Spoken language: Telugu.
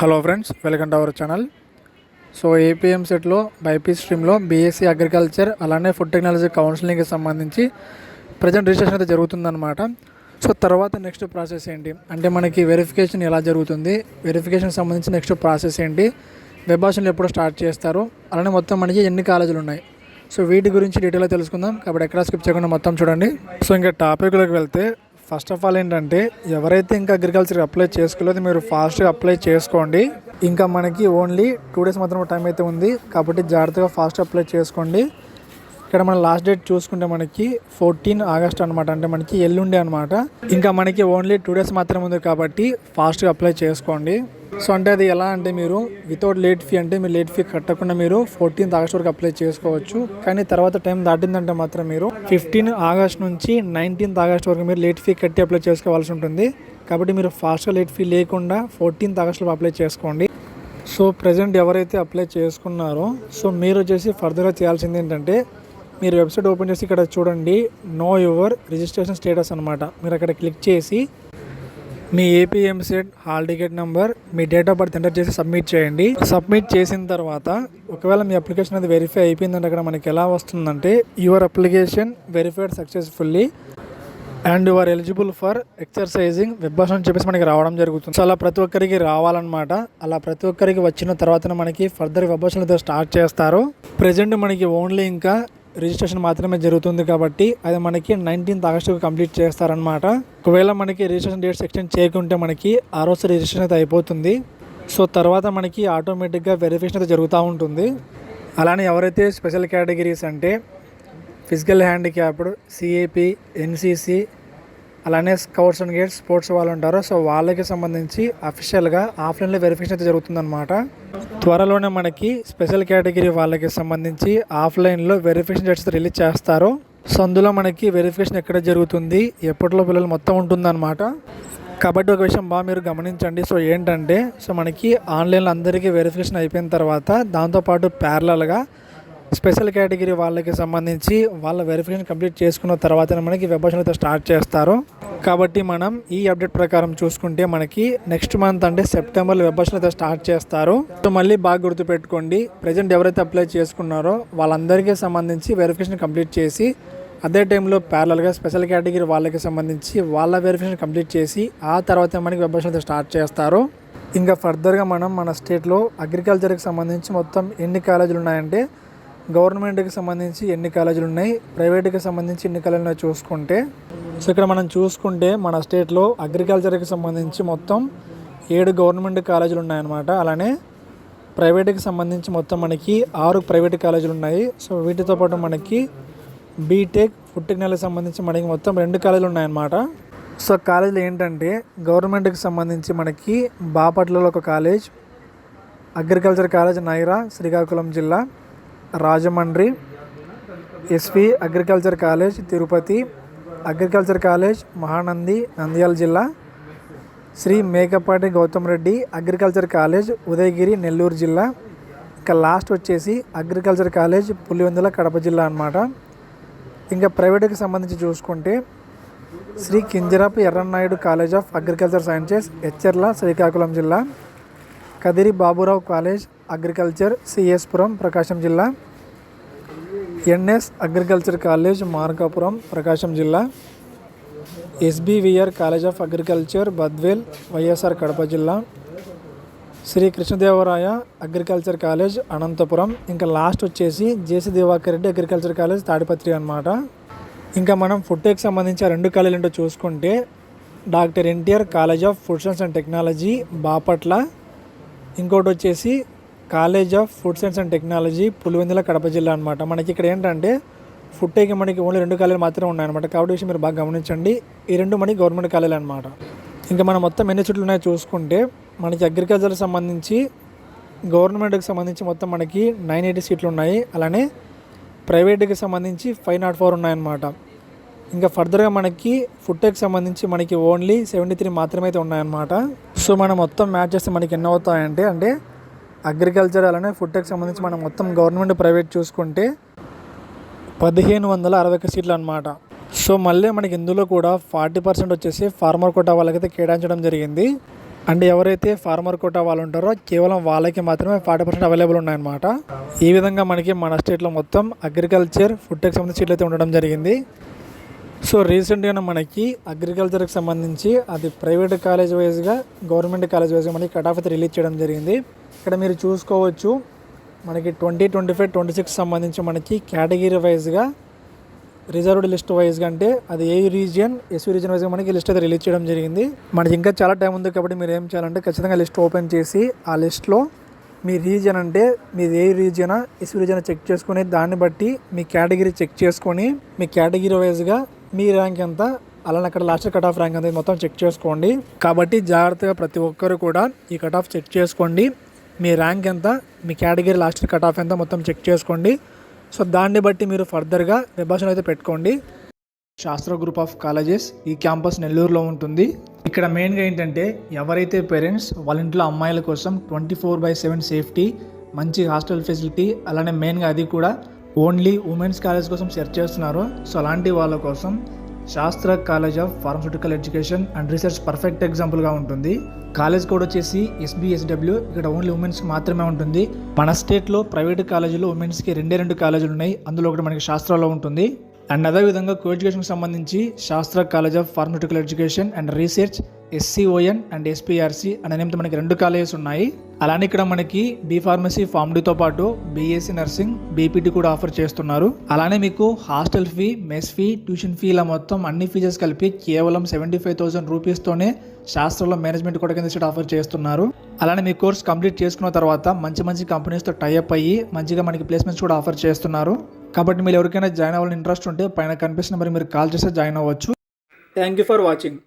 Hello friends, welcome to our channel. So APM సెట్లో బైపీ స్ట్రీమ్లో బీఎస్సీ అగ్రికల్చర్ అలానే ఫుడ్ టెక్నాలజీ కౌన్సిలింగ్కి సంబంధించి ప్రజెంట్ రిజిస్ట్రేషన్ అయితే జరుగుతుందన్నమాట. సో తర్వాత నెక్స్ట్ ప్రాసెస్ ఏంటి అంటే మనకి వెరిఫికేషన్ ఎలా జరుగుతుంది, వెరిఫికేషన్ సంబంధించి నెక్స్ట్ ప్రాసెస్ ఏంటి, వెబ్ ఆప్షన్లు ఎప్పుడు స్టార్ట్ చేస్తారు, అలానే మొత్తం మనకి ఎన్ని కాలేజీలు ఉన్నాయి, సో వీటి గురించి డీటెయిల్గా తెలుసుకుందాం. కాబట్టి ఎక్కడ స్కిప్ చేయకుండా మొత్తం చూడండి. సో ఇంకా టాపిక్లోకి వెళ్తే ఫస్ట్ ఆఫ్ ఆల్ ఏంటంటే ఎవరైతే ఇంకా అగ్రికల్చర్ అప్లై చేసుకోలేదు మీరు ఫాస్ట్గా అప్లై చేసుకోండి. ఇంకా మనకి ఓన్లీ 2 days మాత్రం టైం అయితే ఉంది కాబట్టి జాగ్రత్తగా ఫాస్ట్ అప్లై చేసుకోండి. ఇక్కడ మన లాస్ట్ డేట్ చూసుకుంటే మనకి 14 August అనమాట, అంటే మనకి ఎల్లుండే అనమాట. ఇంకా మనకి ఓన్లీ 2 days మాత్రం ఉంది కాబట్టి ఫాస్ట్గా అప్లై చేసుకోండి. సో అంటే అది ఎలా అంటే మీరు వితౌట్ లేట్ ఫీ అంటే మీరు లేట్ ఫీ కట్టకుండా మీరు 14th August వరకు అప్లై చేసుకోవచ్చు. కానీ తర్వాత టైం దాటిందంటే మాత్రం మీరు 15 August నుంచి 19th August వరకు మీరు లేట్ ఫీ కట్టి అప్లై చేసుకోవాల్సి ఉంటుంది. కాబట్టి మీరు ఫాస్ట్గా లేట్ ఫీ లేకుండా 14th Augustలో అప్లై చేసుకోండి. సో ప్రజెంట్ ఎవరైతే అప్లై చేసుకున్నారో సో మీరు వచ్చేసి ఫర్దర్గా చేయాల్సింది ఏంటంటే మీరు వెబ్సైట్ ఓపెన్ చేసి ఇక్కడ చూడండి నో యువర్ రిజిస్ట్రేషన్ స్టేటస్ అనమాట. మీరు అక్కడ క్లిక్ చేసి మీ APM set hall ticket number, మీ డేట్ ఆఫ్ బర్త్ ఎంటర్ చేసి సబ్మిట్ చేయండి. సబ్మిట్ చేసిన తర్వాత ఒకవేళ మీ అప్లికేషన్ అది వెరిఫై అయిపోయిందంటే అక్కడ మనకి ఎలా వస్తుందంటే your application verified successfully and you are eligible for exercising web option అని చెప్పేసి మనకి రావడం జరుగుతుంది. సో అలా ప్రతి ఒక్కరికి రావాలన్నమాట. అలా ప్రతి ఒక్కరికి వచ్చిన తర్వాత మనకి ఫర్దర్ వెబ్ ఆప్షన్లతో స్టార్ట్ చేస్తారు. ప్రజెంట్ మనకి ఓన్లీ ఇంకా రిజిస్ట్రేషన్ మాత్రమే జరుగుతుంది కాబట్టి అది మనకి 19th August కంప్లీట్ చేస్తారనమాట. ఒకవేళ మనకి రిజిస్ట్రేషన్ డేట్స్ ఎక్స్టెండ్ చేయకుంటే మనకి ఆ రోజు రిజిస్ట్రేషన్ అయితే అయిపోతుంది. సో తర్వాత మనకి ఆటోమేటిక్గా వెరిఫికేషన్ అయితే జరుగుతూ ఉంటుంది. అలానే ఎవరైతే స్పెషల్ కేటగిరీస్ అంటే ఫిజికల్ హ్యాండిక్యాప్డ్, సిఏపి, ఎన్సిసి, అలానే స్కౌట్స్ అండ్ గైడ్స్ స్పోర్ట్స్ వాళ్ళు ఉంటారు. సో వాళ్ళకి సంబంధించి అఫీషియల్గా ఆఫ్లైన్లో వెరిఫికేషన్ అయితే జరుగుతుందన్నమాట. త్వరలోనే మనకి స్పెషల్ కేటగిరీ వాళ్ళకి సంబంధించి ఆఫ్లైన్లో వెరిఫికేషన్ డేట్స్ రిలీజ్ చేస్తారు. సో అందులో మనకి వెరిఫికేషన్ ఎక్కడ జరుగుతుంది, ఎప్పటిలో పిల్లలు మొత్తం ఉంటుందన్నమాట. కాబట్టి ఒక విషయం బాగా మీరు గమనించండి. సో ఏంటంటే సో మనకి ఆన్లైన్లో అందరికీ వెరిఫికేషన్ అయిపోయిన తర్వాత దాంతోపాటు ప్యారలల్గా స్పెషల్ కేటగిరీ వాళ్ళకి సంబంధించి వాళ్ళ వెరిఫికేషన్ కంప్లీట్ చేసుకున్న తర్వాతనే మనకి వెబ్ ఆప్షన్ అయితే స్టార్ట్ చేస్తారు. కాబట్టి మనం ఈ అప్డేట్ ప్రకారం చూసుకుంటే మనకి నెక్స్ట్ మంత్ అంటే సెప్టెంబర్లో వెబ్ ఆప్షన్ అయితే స్టార్ట్ చేస్తారు. సో మళ్ళీ బాగా గుర్తుపెట్టుకోండి, ప్రజెంట్ ఎవరైతే అప్లై చేసుకున్నారో వాళ్ళందరికీ సంబంధించి వెరిఫికేషన్ కంప్లీట్ చేసి అదే టైంలో ప్యారలల్గా స్పెషల్ కేటగిరీ వాళ్ళకి సంబంధించి వాళ్ళ వెరిఫికేషన్ కంప్లీట్ చేసి ఆ తర్వాత మనకి వెబ్ ఆప్షన్ అయితే స్టార్ట్ చేస్తారు. ఇంకా ఫర్దర్గా మనం మన స్టేట్లో అగ్రికల్చర్కి సంబంధించి మొత్తం ఎన్ని కాలేజీలు ఉన్నాయంటే గవర్నమెంట్కి సంబంధించి ఎన్ని కాలేజీలు ఉన్నాయి, ప్రైవేట్కి సంబంధించి ఎన్ని కాలేజీలు ఉన్నాయి చూసుకుంటే సో ఇక్కడ మనం చూసుకుంటే మన స్టేట్లో అగ్రికల్చర్కి సంబంధించి మొత్తం 7 గవర్నమెంట్ కాలేజీలు ఉన్నాయన్నమాట. అలానే ప్రైవేట్కి సంబంధించి మొత్తం మనకి 6 ప్రైవేట్ కాలేజీలు ఉన్నాయి. సో వీటితో పాటు మనకి బీటెక్, ఫుడ్ టెక్నాలజీ సంబంధించి మనకి మొత్తం 2 కాలేజీలు ఉన్నాయన్నమాట. సో కాలేజీలు ఏంటంటే గవర్నమెంట్కి సంబంధించి మనకి బాపట్లలో ఒక college, agriculture college Naira Srikakulam జిల్లా, Rajahmundry, SV agriculture college Tirupati, agriculture college Mahanandi Nandyal జిల్లా, శ్రీ మేకపాటి గౌతమ్ రెడ్డి అగ్రికల్చర్ కాలేజ్ ఉదయగిరి నెల్లూరు జిల్లా, ఇంకా లాస్ట్ వచ్చేసి అగ్రికల్చర్ కాలేజ్ పులివెందుల కడప జిల్లా అనమాట. ఇంకా ప్రైవేట్కి సంబంధించి చూసుకుంటే Sri Kinjarapu Yerrannaidu college of agriculture sciences Etcherla Srikakulam జిల్లా, కదిరి బాబురావు కాలేజ్ అగ్రికల్చర్ సిఎస్పురం ప్రకాశం జిల్లా, NS agriculture college Markapuram Prakasam జిల్లా, SBVR college of agriculture Badvel YSR Kadapa జిల్లా, శ్రీ కృష్ణదేవరాయ అగ్రికల్చర్ కాలేజ్ అనంతపురం, ఇంకా లాస్ట్ వచ్చేసి JC Diwakar Reddy agriculture college Tadipatri అనమాట. ఇంకా మనం ఫుడ్ టెక్ సంబంధించి 2 కాలేజీలు ఏంటో చూసుకుంటే doctor NTR college of food science and technology Bapatla, ఇంకోటి వచ్చేసి college of food science and technology Pulivendula Kadapa జిల్లా అనమాట. మనకి ఇక్కడ ఏంటంటే ఫుడ్ టెక్ మనకి ఓన్లీ 2 కాలేజీలు మాత్రమే ఉన్నాయన్నమాట. కాబట్టి మీరు బాగా గమనించండి, ఈ 2 మనకి గవర్నమెంట్ కాలేజీలు అనమాట. ఇంకా మనం మొత్తం ఎన్ని సీట్లు ఉన్నాయో చూసుకుంటే మనకి అగ్రికల్చర్కి సంబంధించి గవర్నమెంట్కి సంబంధించి మొత్తం మనకి 980 సీట్లు ఉన్నాయి. అలానే ప్రైవేట్కి సంబంధించి 504 ఉన్నాయన్నమాట. ఇంకా ఫర్దర్గా మనకి ఫుడ్ టెక్ సంబంధించి మనకి ఓన్లీ 73 మాత్రమే అయితే ఉన్నాయన్నమాట. సో మనం మొత్తం మ్యాచ్ చేస్తే మనకి ఎన్ని అవుతాయంటే అంటే అగ్రికల్చర్ అలానే ఫుడ్ టెక్ సంబంధించి మనం మొత్తం గవర్నమెంట్ ప్రైవేట్ చూసుకుంటే 1561 సీట్లు అనమాట. సో మళ్ళీ మనకి ఇందులో కూడా 40% వచ్చేసి ఫార్మర్ కోటా వాళ్ళకైతే కేటాయించడం జరిగింది. అండ్ ఎవరైతే ఫార్మర్ కోటా వాళ్ళు ఉంటారో కేవలం వాళ్ళకి మాత్రమే 40% అవైలబుల్ ఉన్నాయన్నమాట. ఈ విధంగా మనకి మన స్టేట్లో మొత్తం అగ్రికల్చర్ ఫుడ్ టెక్ సంబంధించి సీట్లు అయితే ఉండడం జరిగింది. సో రీసెంట్గా మనకి అగ్రికల్చర్కి సంబంధించి అది ప్రైవేట్ కాలేజ్ వైజ్గా గవర్నమెంట్ కాలేజ్ వైజ్గా మనకి కట్ ఆఫ్ అయితే రిలీజ్ చేయడం జరిగింది. ఇక్కడ మీరు చూసుకోవచ్చు మనకి 2025-26 సంబంధించి మనకి కేటగిరీ వైజ్గా రిజర్వ్డ్ లిస్ట్ వైజ్గా అంటే అది ఏ రీజియన్ ఎస్సీ రీజియన్ వైజ్గా మనకి లిస్ట్ అయితే రిలీజ్ చేయడం జరిగింది. మనకి ఇంకా చాలా టైం ఉంది కాబట్టి మీరు ఏం చేయాలంటే ఖచ్చితంగా లిస్ట్ ఓపెన్ చేసి ఆ లిస్ట్లో మీ రీజియన్ అంటే మీది ఏ రీజియనా ఎస్సీ రీజియన్ చెక్ చేసుకొని దాన్ని బట్టి మీ కేటగిరీ చెక్ చేసుకొని మీ కేటగిరీ వైజ్గా మీ ర్యాంక్ ఎంత అలానే అక్కడ లాస్ట్ కట్ ఆఫ్ ర్యాంక్ అనేది మొత్తం చెక్ చేసుకోండి. కాబట్టి జాగ్రత్తగా ప్రతి ఒక్కరు కూడా ఈ కట్ ఆఫ్ చెక్ చేసుకోండి. మీ ర్యాంక్ ఎంత మీ కేటగిరీ లాస్ట్ కట్ ఆఫ్ ఎంత మొత్తం చెక్ చేసుకోండి. సో దాన్ని బట్టి మీరు ఫర్దర్గా వెబ్సైట్ అయితే పెట్టుకోండి. శాస్త్ర గ్రూప్ ఆఫ్ కాలేజెస్ ఈ క్యాంపస్ నెల్లూరులో ఉంటుంది. ఇక్కడ మెయిన్గా ఏంటంటే ఎవరైతే పేరెంట్స్ వాళ్ళ ఇంట్లో అమ్మాయిల కోసం 24/7 సేఫ్టీ మంచి హాస్టల్ ఫెసిలిటీ అలానే మెయిన్గా అది కూడా ఓన్లీ ఉమెన్స్ కాలేజ్ కోసం సెర్చ్ చేస్తున్నారు. సో అలాంటి వాళ్ళ కోసం శాస్త్ర college of pharmaceutical education and research perfect ఎగ్జాంపుల్గా ఉంటుంది. కాలేజ్ కోడ్ వచ్చేసి SBSW. ఇక్కడ ఓన్లీ ఉమెన్స్కి మాత్రమే ఉంటుంది. మన స్టేట్లో ప్రైవేట్ కాలేజీలో ఉమెన్స్కి 2 కాలేజీలు ఉన్నాయి. అందులో ఒకటి మనకి శాస్త్రాలో ఉంటుంది. అండ్ అదేవిధంగా కో ఎడ్యుకేషన్కి సంబంధించి శాస్త్ర college of pharmaceutical education and research SCON and SPRC అనే నేమ్తో మనకి 2 కాలేజెస్ ఉన్నాయి. అలానే ఇక్కడ మనకి B ఫార్మసీ ఫార్మ్ డీతో పాటు BSc నర్సింగ్ BPT కూడా ఆఫర్ చేస్తున్నారు. అలానే మీకు hostel fee mess fee tuition fee ఇలా మొత్తం అన్ని ఫీజెస్ కలిపి కేవలం 75,000 రూపీస్తోనే శాస్త్రంలో మేనేజ్మెంట్ కూడా కింద సీట్ ఆఫర్ చేస్తున్నారు. అలానే మీ కోర్స్ కంప్లీట్ చేసుకున్న తర్వాత మంచి మంచి కంపెనీస్తో టైఅప్ అయ్యి మంచిగా మనకి ప్లేస్మెంట్స్ కూడా ఆఫర్ చేస్తున్నారు. కాబట్టి మీరు ఎవరికైనా జాయిన్ అవ్వాలని ఇంట్రెస్ట్ ఉంటే పైన కనిపిస్తున్న మరి మీరు కాల్ చేస్తే జాయిన్ అవ్వచ్చు. Thank you for watching.